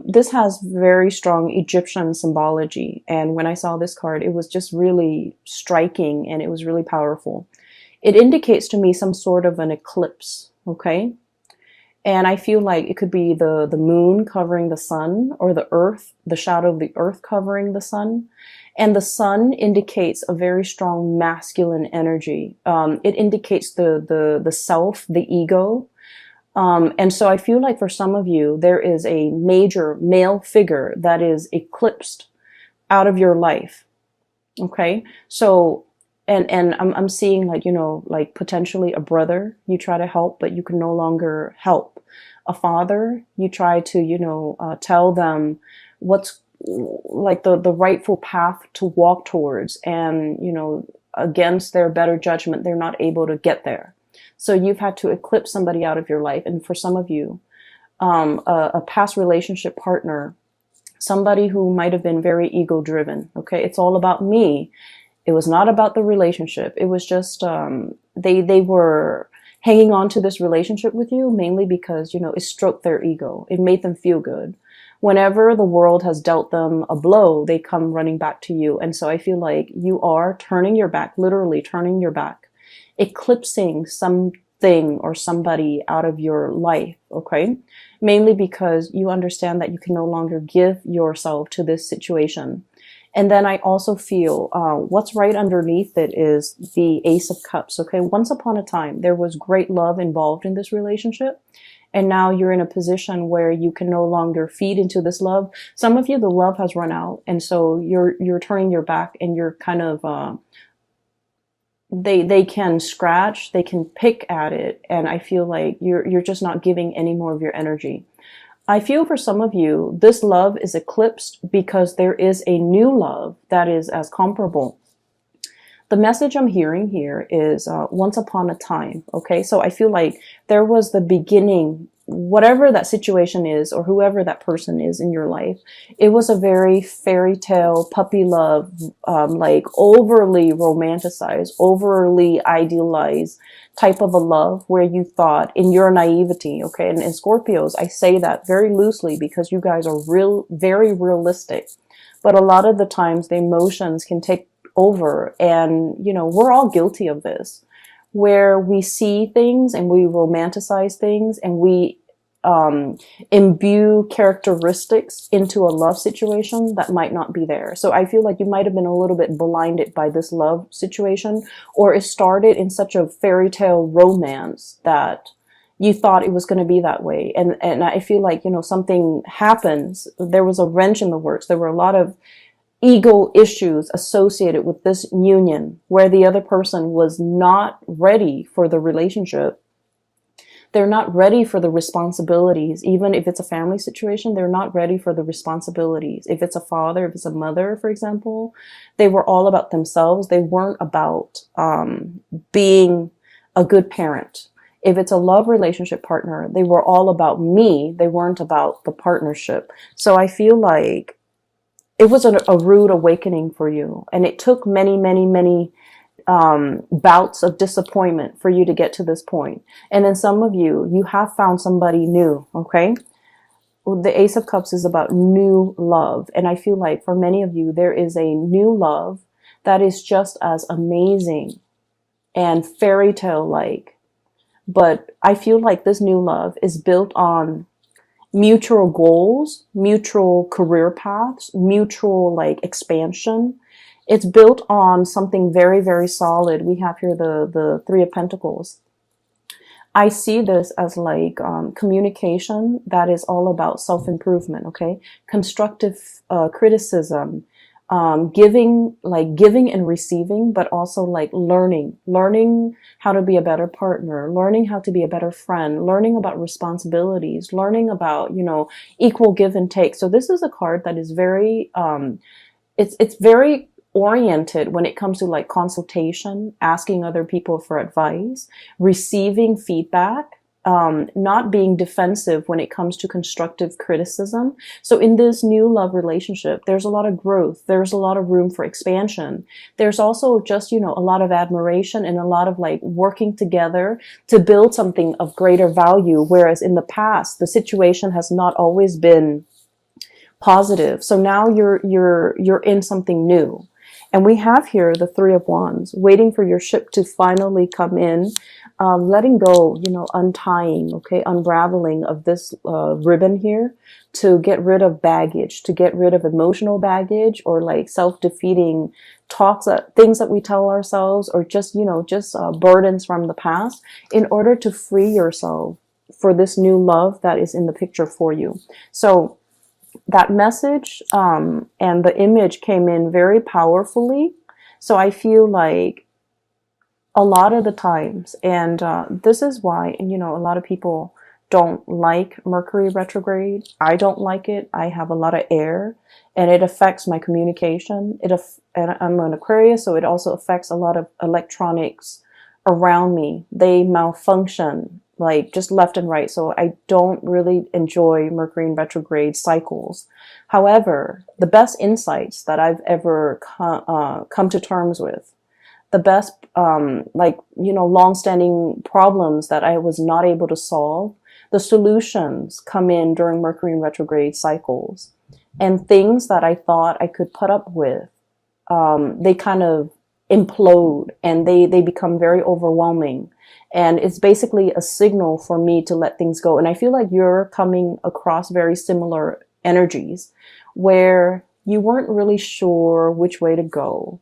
This has very strong Egyptian symbology. And when I saw this card, it was just really striking and it was really powerful. It indicates to me some sort of an eclipse, okay? And I feel like it could be the moon covering the sun, or the earth, the shadow of the earth covering the sun. And the sun indicates a very strong masculine energy. It indicates the self, the ego. And so I feel like for some of you, there is a major male figure that is eclipsed out of your life. Okay. So, and I'm seeing, like, you know, like potentially a brother you try to help, but you can no longer help. A father, you try to, you know, tell them what's like the rightful path to walk towards, and, you know, against their better judgment, they're not able to get there. So you've had to eclipse somebody out of your life. And for some of you, a past relationship partner, somebody who might have been very ego driven. Okay. It's all about me. It was not about the relationship. It was just, they were hanging on to this relationship with you mainly because, you know, it stroked their ego. It made them feel good. Whenever the world has dealt them a blow, they come running back to you. And so I feel like you are turning your back, literally turning your back, eclipsing something or somebody out of your life, okay? Mainly because you understand that you can no longer give yourself to this situation. And then I also feel what's right underneath it is the Ace of Cups, okay? Once upon a time, there was great love involved in this relationship. And now you're in a position where you can no longer feed into this love. Some of you, the love has run out. And so you're turning your back, and you're kind of, they can scratch, they can pick at it. And I feel like you're just not giving any more of your energy. I feel for some of you, this love is eclipsed because there is a new love that is as comparable. The message I'm hearing here is once upon a time, okay? So I feel like there was the beginning, whatever that situation is, or whoever that person is in your life, it was a very fairy tale, puppy love, like overly romanticized, overly idealized type of a love where you thought in your naivety, okay? And in Scorpios, I say that very loosely because you guys are very realistic. But a lot of the times the emotions can take over, and, you know, we're all guilty of this, where we see things and we romanticize things, and we imbue characteristics into a love situation that might not be there. So I feel like you might have been a little bit blinded by this love situation, or it started in such a fairy tale romance that you thought it was going to be that way. And I feel like, you know, something happens. There was a wrench in the works. There were a lot of ego issues associated with this union where the other person was not ready for the relationship. They're not ready for the responsibilities. Even if it's a family situation, they're not ready for the responsibilities. If it's a father, if it's a mother, for example, they were all about themselves. They weren't about being a good parent. If it's a love relationship partner, they were all about me. They weren't about the partnership. So I feel like it was a rude awakening for you. And it took many, many, many bouts of disappointment for you to get to this point. And then some of you, you have found somebody new, okay? The Ace of Cups is about new love. And I feel like for many of you, there is a new love that is just as amazing and fairy tale-like. But I feel like this new love is built on mutual goals, mutual career paths, mutual like expansion. It's built on something very, very solid. We have here the Three of Pentacles. I see this as like communication that is all about self-improvement, okay? Constructive criticism, giving and receiving, but also like learning how to be a better partner, learning how to be a better friend, learning about responsibilities, learning about, you know, equal give and take. So this is a card that is very, it's very oriented when it comes to like consultation, asking other people for advice, receiving feedback, not being defensive when it comes to constructive criticism. So in this new love relationship, there's a lot of growth. There's a lot of room for expansion. There's also just, you know, a lot of admiration and a lot of like working together to build something of greater value. Whereas in the past, the situation has not always been positive. So now you're in something new. And we have here the Three of Wands, waiting for your ship to finally come in, letting go, you know, untying, okay, unraveling of this ribbon here to get rid of baggage, to get rid of emotional baggage or like self-defeating talks, things that we tell ourselves, or just, you know, just burdens from the past, in order to free yourself for this new love that is in the picture for you. So that message and the image came in very powerfully. So I feel like a lot of the times, and this is why, you know, a lot of people don't like Mercury retrograde. I don't like it. I have a lot of air and it affects my communication. And I'm an Aquarius, so it also affects a lot of electronics around me. They malfunction like just left and right. So I don't really enjoy Mercury in retrograde cycles. However, the best insights that I've ever come to terms with, the best, like, you know, long-standing problems that I was not able to solve, the solutions come in during Mercury in retrograde cycles. And things that I thought I could put up with, they kind of implode and they become very overwhelming. And it's basically a signal for me to let things go. And I feel like you're coming across very similar energies where you weren't really sure which way to go.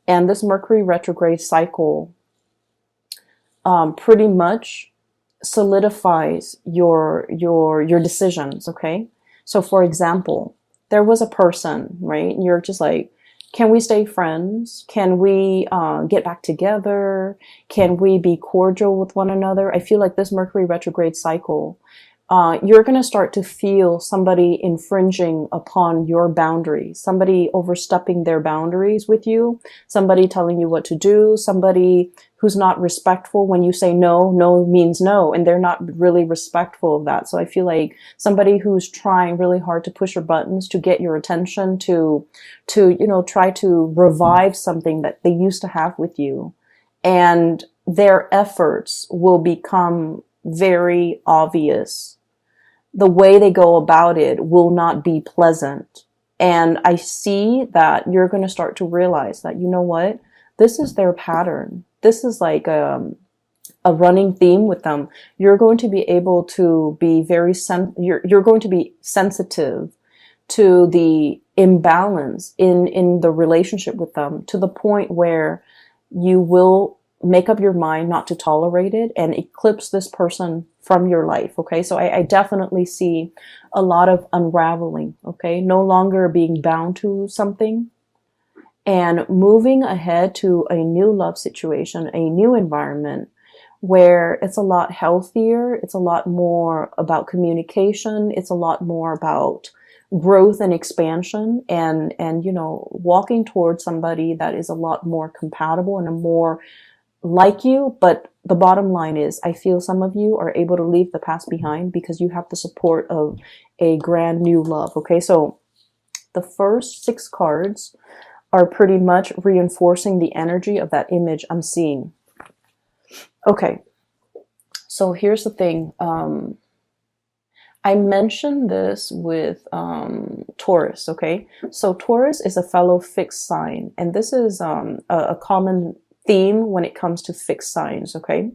And this Mercury retrograde cycle pretty much solidifies your decisions, okay? So for example, there was a person, right? You're just like, can we stay friends? Can we get back together? Can we be cordial with one another? I feel like this Mercury retrograde cycle, you're going to start to feel somebody infringing upon your boundaries, somebody overstepping their boundaries with you, somebody telling you what to do, somebody who's not respectful when you say no. No means no, and they're not really respectful of that. So I feel like somebody who's trying really hard to push your buttons, to get your attention, to you know, try to revive something that they used to have with you, and their efforts will become very obvious. The way they go about it will not be pleasant. And I see that you're going to start to realize that, you know what, this is their pattern. This is like a running theme with them. You're going to be able to be very you're going to be sensitive to the imbalance in the relationship with them, to the point where you will make up your mind not to tolerate it and eclipse this person from your life. Okay. So I definitely see a lot of unraveling. Okay. No longer being bound to something and moving ahead to a new love situation, a new environment where it's a lot healthier. It's a lot more about communication. It's a lot more about growth and expansion, and, you know, walking towards somebody that is a lot more compatible and a more like you. But the bottom line is, I feel some of you are able to leave the past behind because you have the support of a grand new love. Okay. So the first 6 cards are pretty much reinforcing the energy of that image I'm seeing. Okay. So here's the thing. I mentioned this with Taurus. Okay. So Taurus is a fellow fixed sign, and this is a common theme when it comes to fixed signs. Okay.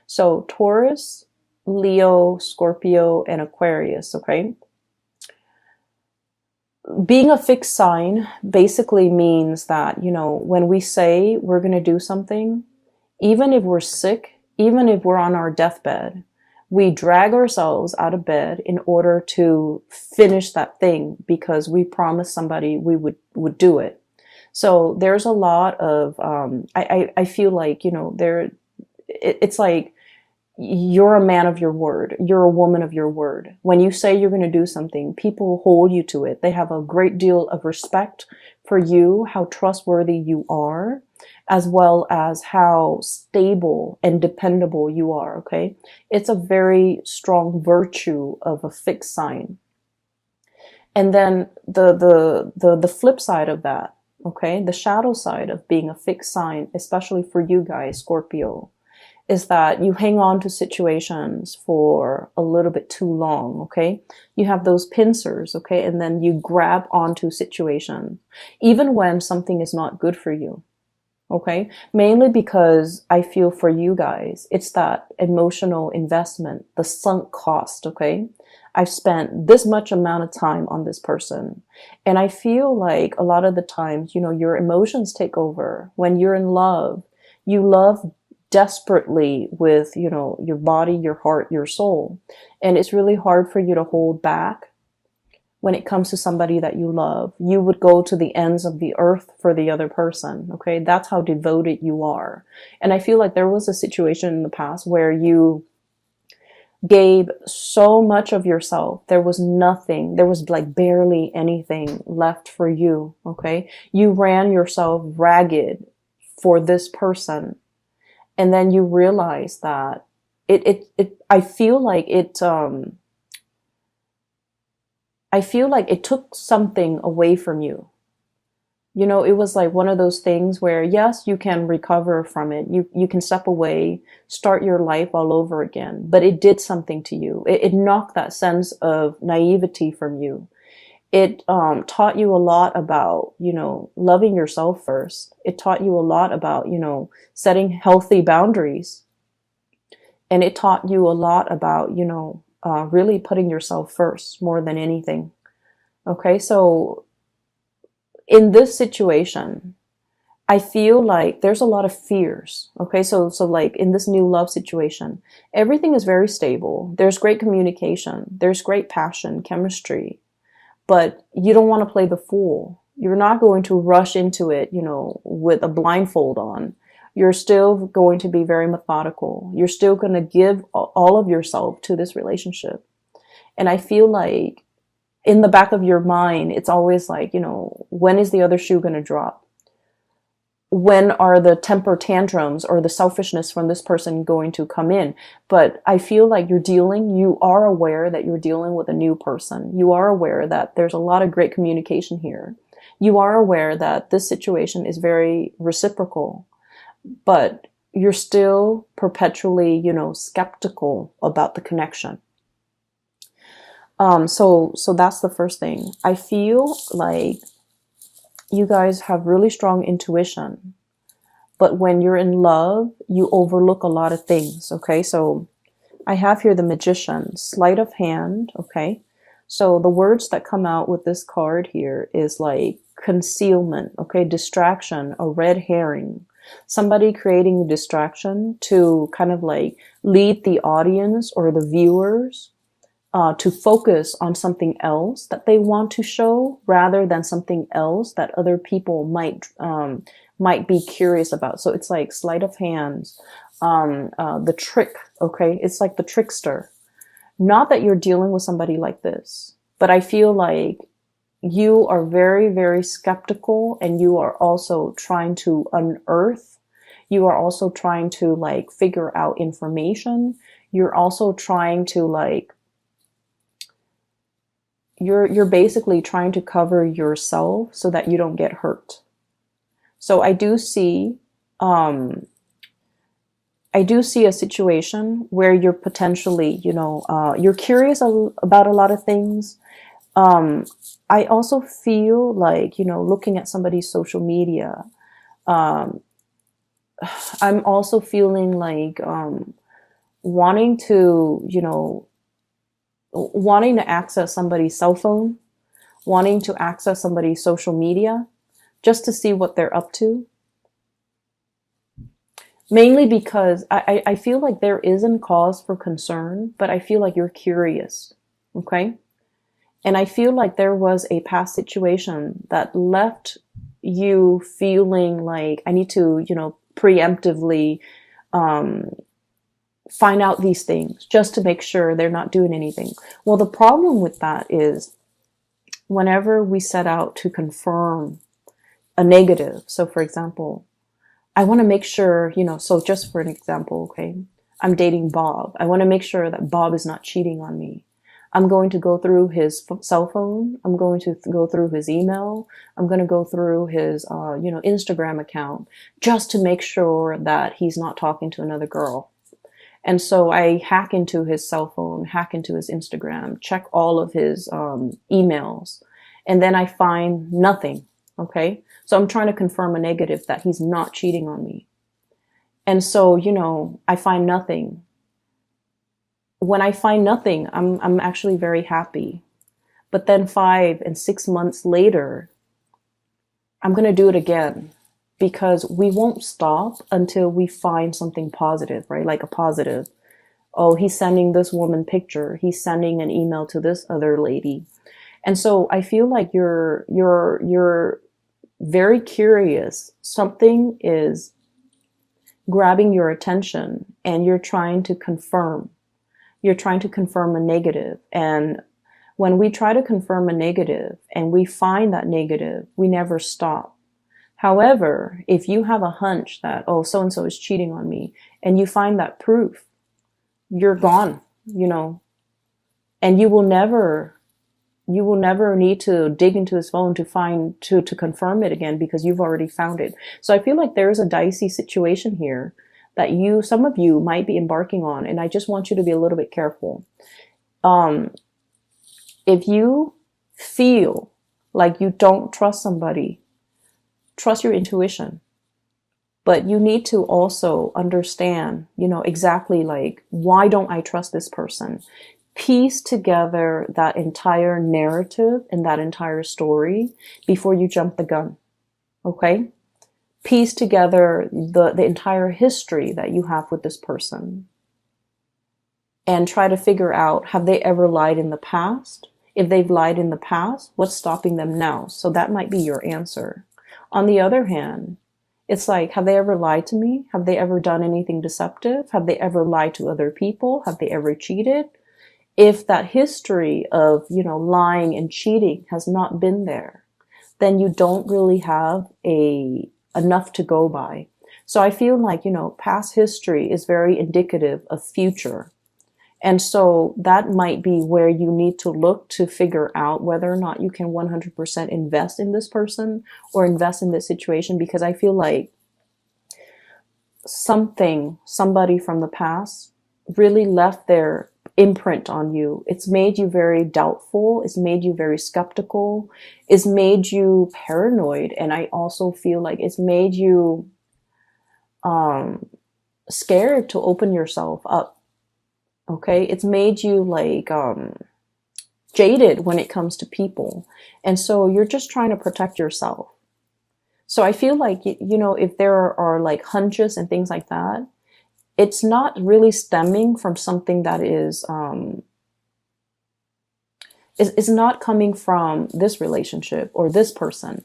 So Taurus, Leo, Scorpio, and Aquarius. Okay. Being a fixed sign basically means that, you know, when we say we're going to do something, even if we're sick, even if we're on our deathbed, we drag ourselves out of bed in order to finish that thing because we promised somebody we would do it. So there's a lot of, I feel like, you know, it's like you're a man of your word. You're a woman of your word. When you say you're going to do something, people hold you to it. They have a great deal of respect for you, how trustworthy you are, as well as how stable and dependable you are. Okay. It's a very strong virtue of a fixed sign. And then the flip side of that, okay, the shadow side of being a fixed sign, especially for you guys, Scorpio, is that you hang on to situations for a little bit too long, okay? You have those pincers, okay? And then you grab onto situations, even when something is not good for you, okay? Mainly because I feel for you guys, it's that emotional investment, the sunk cost, okay? I've spent this much amount of time on this person. And I feel like a lot of the times, you know, your emotions take over. When you're in love, you love desperately with, you know, your body, your heart, your soul. And it's really hard for you to hold back when it comes to somebody that you love. You would go to the ends of the earth for the other person. Okay. That's how devoted you are. And I feel like there was a situation in the past where you gave so much of yourself. There was nothing. There was like barely anything left for you. Okay. You ran yourself ragged for this person. And then you realize that I feel like it took something away from you. You know, it was like one of those things where, yes, you can recover from it. You can step away, start your life all over again, but it did something to you. It knocked that sense of naivety from you. It taught you a lot about, you know, loving yourself first. It taught you a lot about, you know, setting healthy boundaries. And it taught you a lot about, you know, really putting yourself first more than anything. Okay, so in this situation, I feel like there's a lot of fears. Okay, so like in this new love situation, everything is very stable. There's great communication. There's great passion, chemistry. But you don't want to play the fool. You're not going to rush into it, you know, with a blindfold on. You're still going to be very methodical. You're still going to give all of yourself to this relationship. And I feel like in the back of your mind, it's always like, you know, when is the other shoe going to drop? When are the temper tantrums or the selfishness from this person going to come in? But I feel like you are aware that you're dealing with a new person. You are aware that there's a lot of great communication here. You are aware that this situation is very reciprocal, but you're still perpetually, you know, skeptical about the connection. So that's the first thing. I feel like you guys have really strong intuition, but when you're in love, you overlook a lot of things. Okay. So I have here the Magician, sleight of hand. Okay. So the words that come out with this card here is like concealment. Okay. Distraction, a red herring, somebody creating a distraction to kind of like lead the audience or the viewers to focus on something else that they want to show rather than something else that other people might be curious about. So it's like sleight of hands, the trick. Okay. It's like the trickster. Not that you're dealing with somebody like this, but I feel like you are very, very skeptical, and you are also trying to unearth. You are also trying to like figure out information. You're also trying to like, you're basically trying to cover yourself so that you don't get hurt. So I do see a situation where you're potentially, you know, you're curious about a lot of things. I also feel like, you know, looking at somebody's social media, I'm also feeling like wanting to, you know, wanting to access somebody's cell phone, wanting to access somebody's social media just to see what they're up to. Mainly because I feel like there isn't cause for concern, but I feel like you're curious. Okay. And I feel like there was a past situation that left you feeling like I need to, you know, preemptively find out these things just to make sure they're not doing anything. Well, the problem with that is whenever we set out to confirm a negative, so for example, I want to make sure, so just for an example, okay, I'm dating Bob. I want to make sure that Bob is not cheating on me. I'm going to go through his cell phone. I'm going to go through his email. I'm going to go through his, Instagram account just to make sure that he's not talking to another girl. And so I hack into his cell phone, hack into his Instagram, check all of his emails, and then I find nothing. Okay. So I'm trying to confirm a negative that he's not cheating on me. And so, I find nothing. When I find nothing, I'm actually very happy. But then 5 and 6 months later, I'm going to do it again, because we won't stop until we find something positive, right? Like a positive. Oh, he's sending this woman picture. He's sending an email to this other lady. And so I feel like you're very curious. Something is grabbing your attention and you're trying to confirm. You're trying to confirm a negative. And when we try to confirm a negative and we find that negative, we never stop. However, if you have a hunch that, oh, so-and-so is cheating on me, and you find that proof, you're gone, and you will never need to dig into his phone to confirm it again, because you've already found it. So I feel like there's a dicey situation here that some of you might be embarking on, and I just want you to be a little bit careful. If you feel like you don't trust somebody, trust your intuition. But you need to also understand, exactly like, why don't I trust this person? Piece together that entire narrative and that entire story before you jump the gun. Okay? Piece together the entire history that you have with this person. And try to figure out, have they ever lied in the past? If they've lied in the past, what's stopping them now? So that might be your answer. On the other hand, it's like, have they ever lied to me? Have they ever done anything deceptive? Have they ever lied to other people? Have they ever cheated? If that history of, lying and cheating has not been there, then you don't really have enough to go by. So I feel like, past history is very indicative of future. And so that might be where you need to look to figure out whether or not you can 100% invest in this person or invest in this situation, because I feel like somebody from the past really left their imprint on you. It's made you very doubtful. It's made you very skeptical. It's made you paranoid. And I also feel like it's made you scared to open yourself up. Okay, it's made you like jaded when it comes to people. And so you're just trying to protect yourself. So I feel like, if there are like hunches and things like that, it's not really stemming from something that is not coming from this relationship or this person.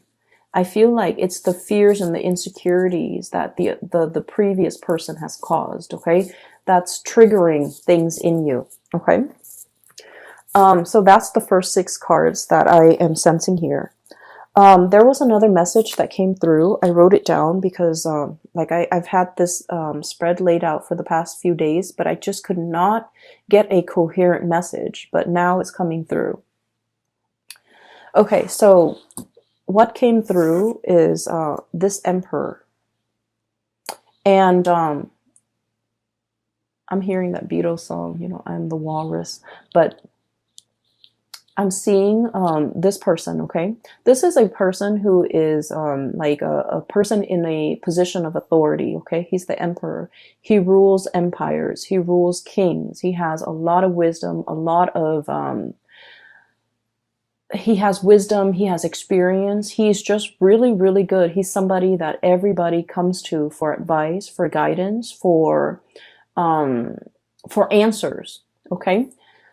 I feel like it's the fears and the insecurities that the previous person has caused, okay? That's triggering things in you, okay? So that's the first 6 cards that I am sensing here. There was another message that came through. I wrote it down because I've had this spread laid out for the past few days, but I just could not get a coherent message, but now it's coming through. Okay, so what came through is this Emperor. And I'm hearing that Beatles song, I'm the walrus, but I'm seeing this person, okay? This is a person who is like a person in a position of authority, okay? He's the Emperor. He rules empires. He rules kings. He has a lot of wisdom, he has wisdom, he has experience. He's just really, really good. He's somebody that everybody comes to for advice, for guidance, for answers, okay?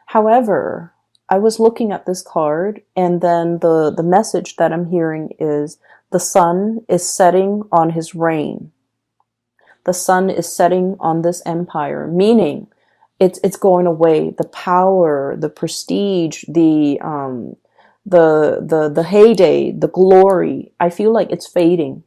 However, I was looking at this card, and then the message that I'm hearing is the sun is setting on his reign. the sun is setting on this empire, meaning it's going away. The power, the prestige, the heyday, the glory. I feel like it's fading.